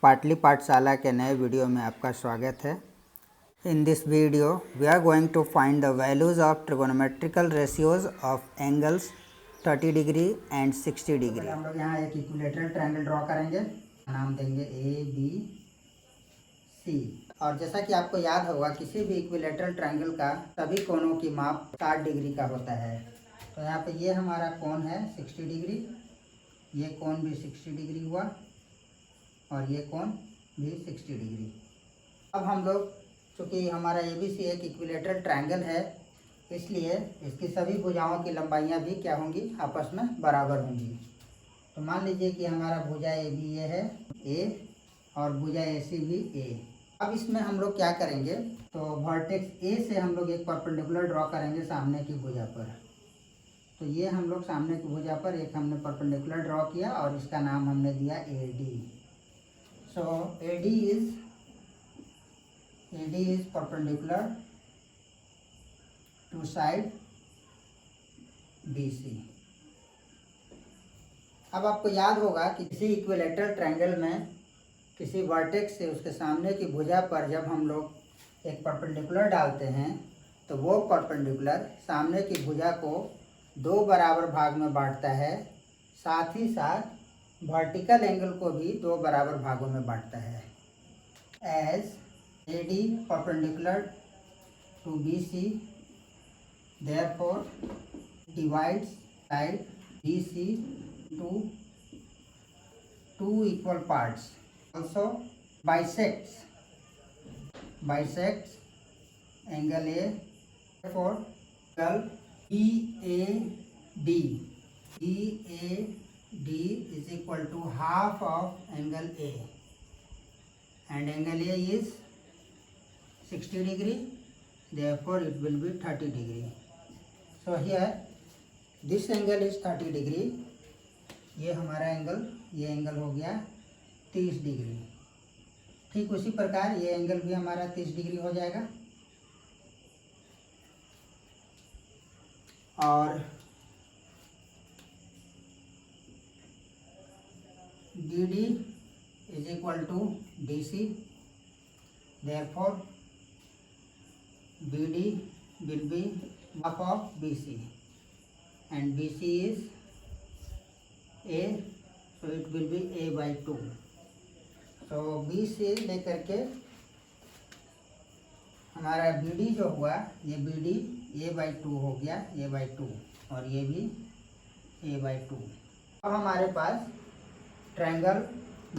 पाटली पाठशाला के नए वीडियो में आपका स्वागत है। In this video we are going to find the values of trigonometrical ratios of angles 30 degree and 60 degree. हम लोग यहाँ एक इक्विलेटरल ट्रायंगल ड्रॉ करेंगे, नाम देंगे ए बी सी। और जैसा कि आपको याद होगा, किसी भी इक्विलेटरल ट्रायंगल का सभी कोणों की माप 60 डिग्री का होता है। तो यहाँ पे ये हमारा कोण है 60 डिग्री, ये कोण भी 60 डिग्री हुआ और ये कोण भी 60 डिग्री। अब हम लोग, चूँकि हमारा ABC एक इक्विलेटरल ट्रायंगल है, इसलिए इसकी सभी भुजाओं की लंबाइयाँ भी क्या होंगी, आपस में बराबर होंगी। तो मान लीजिए कि हमारा भुजा AB ये है A और भुजा AC भी A। अब इसमें हम लोग क्या करेंगे, तो वर्टेक्स A से हम लोग एक परपेंडिकुलर ड्रॉ करेंगे सामने की भुजा पर। तो ये हम लोग सामने की भुजा पर एक हमने परपेंडिकुलर ड्रॉ किया और इसका नाम हमने दिया AD। So AD is perpendicular to side BC। अब आपको याद होगा कि किसी इक्विलेटरल ट्रायंगल में किसी वर्टेक्स से उसके सामने की भुजा पर जब हम लोग एक परपेंडिकुलर डालते हैं तो वो परपेंडिकुलर सामने की भुजा को दो बराबर भाग में बांटता है, साथ ही साथ वर्टिकल एंगल को भी दो बराबर भागों में बांटता है। As AD perpendicular to BC, therefore divides side BC into two equal parts. Also bisects angle A. Therefore angle EAD is equal to half of angle A, and angle A is 60 degree, therefore it will be 30 degree. So here this angle is 30 degree, ये हमारा angle, ये angle हो गया 30 degree. ठीक उसी प्रकार ये angle भी हमारा 30 डिग्री हो जाएगा। और BD is equal to DC, therefore BD will be half of BC, and BC is A, so it will be A by 2. So B से लेकर के हमारा BD जो हुआ, ये BD A by 2 हो गया, A by 2, और ये भी A by 2। अब हमारे पास ट्रायंगल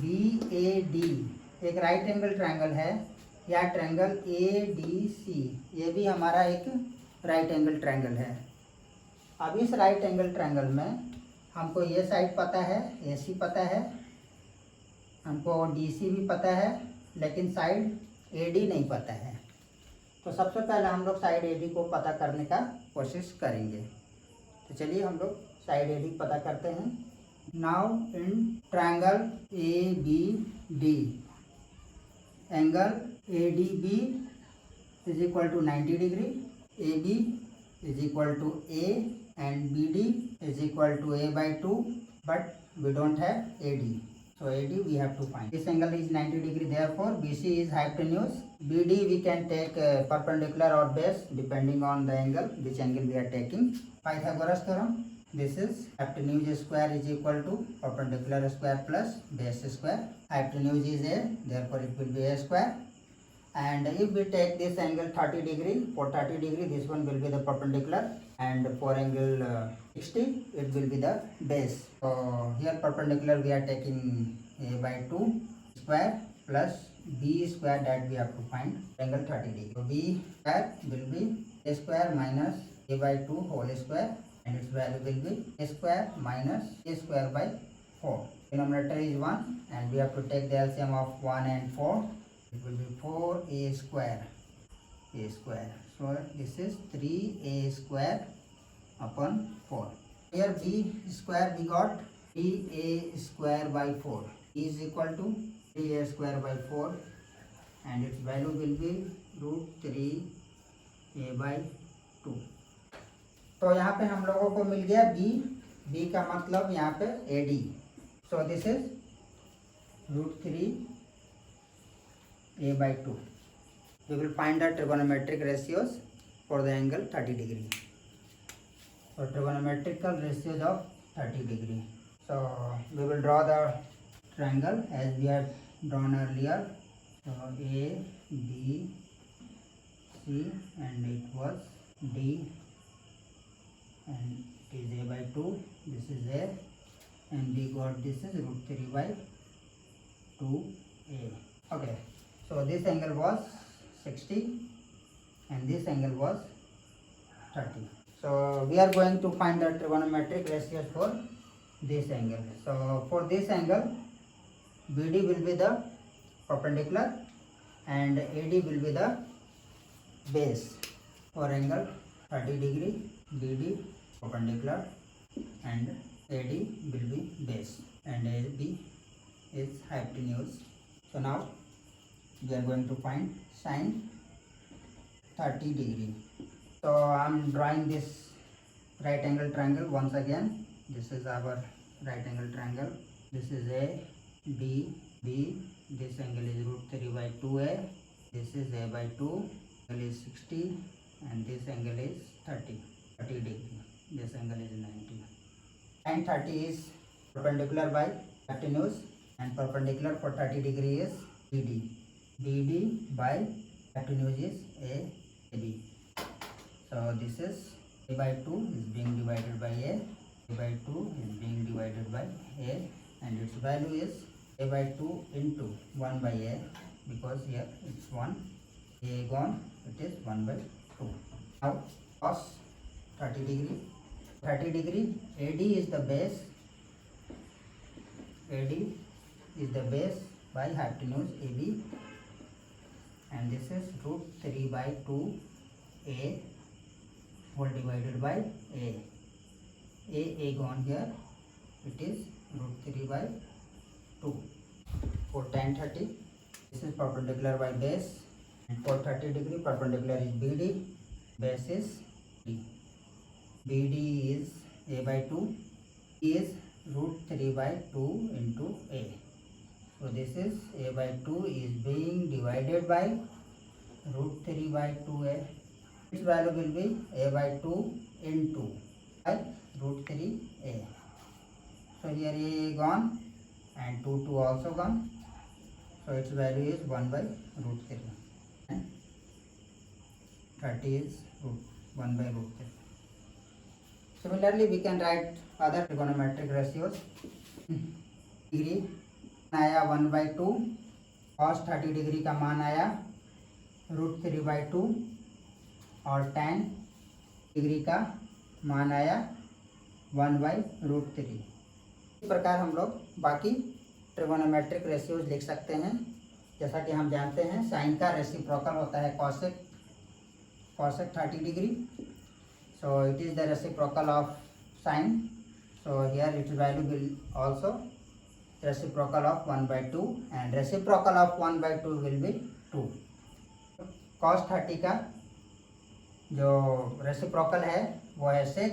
BAD एक राइट एंगल ट्रायंगल है, या ट्रायंगल ADC ये भी हमारा एक राइट एंगल ट्रायंगल है। अब इस राइट एंगल ट्रायंगल में हमको ये साइड पता है, AC पता है, हमको DC भी पता है, लेकिन साइड AD नहीं पता है। तो सबसे पहले हम लोग साइड AD को पता करने का कोशिश करेंगे। तो चलिए हम लोग साइड AD पता करते हैं। Now in triangle ABD angle ADB is equal to 90 degree, AB is equal to A, and BD is equal to A by 2, but we don't have AD. So AD we have to find. This angle is 90 degree, therefore BC is hypotenuse. BD we can take perpendicular or base depending on the angle, which angle we are taking. Pythagoras theorem. This is hypotenuse square is equal to perpendicular square plus base square. Hypotenuse is A, therefore it will be A square. And if we take this angle 30 degree, for 30 degree this one will be the perpendicular, and for angle 60 it will be the base. So here perpendicular we are taking A by 2 square plus B square, that we have to find angle 30 degree. So B square will be A square minus A by 2 whole square, and its value will be A square minus A square by 4. Denominator is 1 and we have to take the LCM of 1 and 4. It will be 4A square. So this is 3A square upon 4. Here B square we got 3A square by 4 is equal to 3A square by 4, and its value will be root 3A by 2. तो यहाँ पे हम लोगों को मिल गया B का मतलब यहाँ पे AD. So this is root 3 a by 2. We will find the trigonometric ratios for the angle 30 degree. So trigonometrical ratios of 30 degree. So we will draw the triangle as we have drawn earlier. So A, B, C, and it was D, and it is A by 2. This is A, and we got this is root 3 by 2A. Okay, so this angle was 60 and this angle was 30. So we are going to find the trigonometric ratios for this angle. So for this angle, BD will be the perpendicular and AD will be the base. For angle 30 degree, BD perpendicular and AD will be base, and AB is hypotenuse. So now we are going to find sine 30 degree. So I am drawing this right angle triangle once again. This is our right angle triangle. This is A, D, B. This angle is root 3 by 2A. This is A by 2. Angle is 60 and this angle is 30 degree. This angle is 90. Sine 30 is perpendicular by hypotenuse, and perpendicular for 30 degree is BD. BD by hypotenuse is AB. So this is A by 2 is being divided by A by 2 is being divided by A, and its value is A by 2 into 1 by A, because here it's 1, A gone, it is 1 by 2. Now cos 30 degree. 30 degree, AD is the base. AD is the base by hypotenuse AB, and this is root 3 by 2A whole divided by A. A gone here, it is root 3 by 2. For tan 30, this is perpendicular by base, and for 30 degree perpendicular is BD, base is D. BD is A by 2, E is root 3 by 2 into A. So this is A by 2 is being divided by root 3 by 2A. Its value will be A by 2 into by root 3A. So here A gone and 2 also gone. So its value is 1 by root 3. And 30 is 1 by root 3. Similarly, we can write other trigonometric ratios. Degree आया 1 by 2, cos 30 degree का मान आया root 3 by 2, और tan degree का मान आया 1 by root 3. इस प्रकार हम लोग बाकी ट्रिगोनोमेट्रिक रेशियोज लिख सकते हैं. जैसा कि हम जानते हैं साइन का रेसिप्रोकल होता है cosec 30 degree. So it is the reciprocal of sine. So here its value will also reciprocal of 1 by 2, and reciprocal of 1 by 2 will be 2. cos 30 का जो रेसिप्रोकल है वो है sec,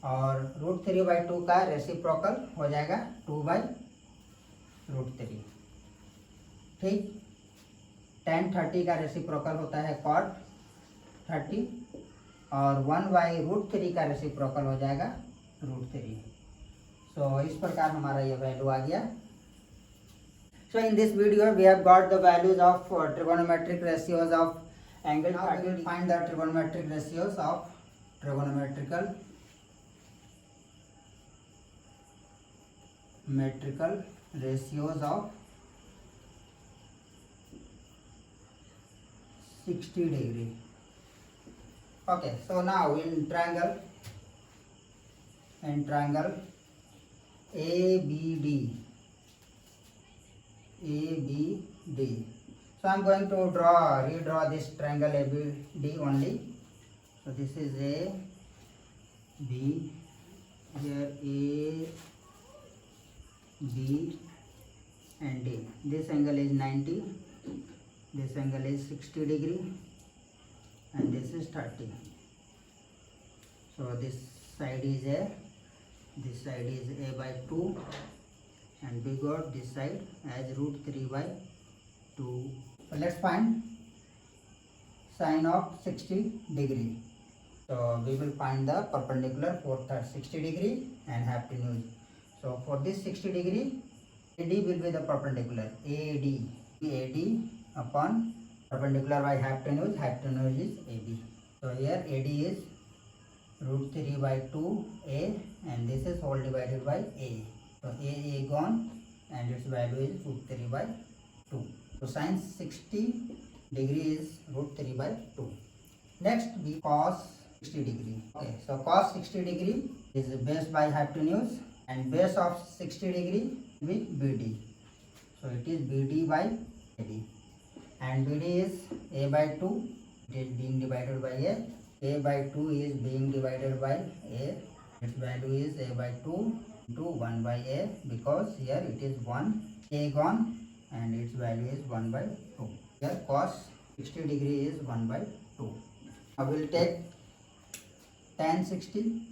और रूट 3 by 2 का रेसिप्रोकल हो जाएगा 2 by रूट 3. ठीक. tan 30 का रेसिप्रोकल होता है cot 30, और 1 by रूट 3 का रेसिप्रोकल हो जाएगा रूट 3. सो इस प्रकार हमारा ये वैल्यू आ गया. So in this video we have got the values of trigonometric ratios of angle. Now we will find the trigonometric ratios of trigonometrical ratios of 60 degree. Okay, so now in triangle ABD, so I am going to redraw this triangle ABD only. So this is A, B, here A, B and D. This angle is 90, this angle is 60 degree, and this is 30. So this side is A, this side is A by 2, and we got this side as root 3 by 2. So let's find sine of 60 degree. So we will find the perpendicular for 60 degree and hypotenuse. So for this 60 degree, AD will be the perpendicular. AD upon perpendicular by hypotenuse. Hypotenuse is AB. So here AD is root 3 by 2A and this is all divided by A. So A gone and its value is root 3 by 2. So sine 60 degree is root 3 by 2. Next we cos 60 degree. Okay, so cos 60 degree is base by hypotenuse and base of 60 degree will be BD. So it is BD by AD and BD is A by 2. It is being divided by A. A by 2 is being divided by A. Its value is A by 2 into 1 by A because here it is 1. A gone and its value is 1 by 2. Here cos 60 degree is 1 by 2. I will take tan 60.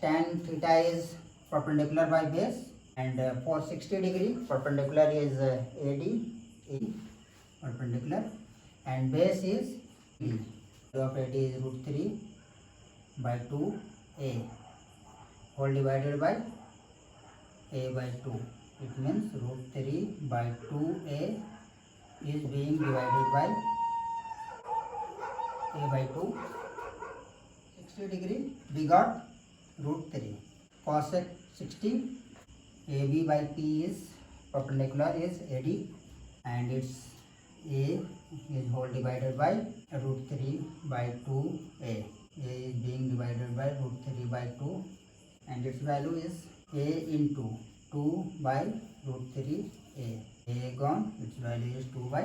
Tan theta is perpendicular by base and for 60 degree perpendicular is AD perpendicular and base is B. Value of AD is root 3 by 2A whole divided by A by 2. It means root 3 by 2A is being divided by A by 2. 60 degree we got root 3. Cosec 60 AB by P is perpendicular is AD and its A is whole divided by root 3 by 2A. A is being divided by root 3 by 2 and its value is A into 2 by root 3A. A gone, its value is 2 by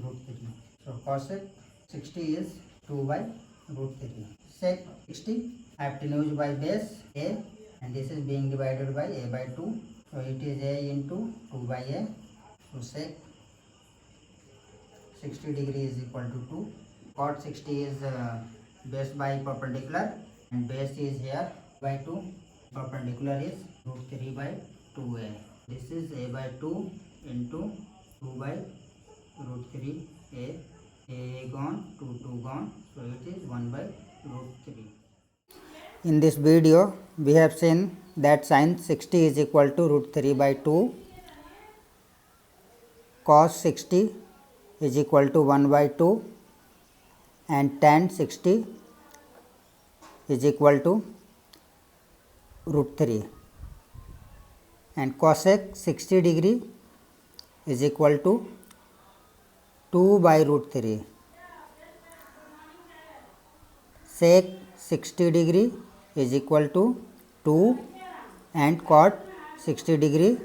root 3. So cosec 60 is 2 by root 3. Sec 60 hypotenuse by base A and this is being divided by A by 2. So it is A into 2 by A. So sec 60 degree is equal to 2. Cot 60 is base by perpendicular and base is here by 2. Perpendicular is root 3 by 2A. This is A by 2 into 2 by root 3A. A gone, 2 gone. So it is 1 by root 3. In this video, we have seen that sine 60 is equal to root 3 by 2. Cos 60 is equal to 1 by 2 and tan 60 is equal to root 3 and cosec 60 degree is equal to 2 by root 3. Sec 60 degree is equal to 2 and cot 60 degree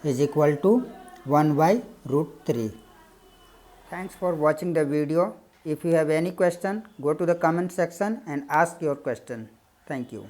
is equal to 1 by root 3. Thanks for watching the video. If you have any question, go to the comment section and ask your question. Thank you.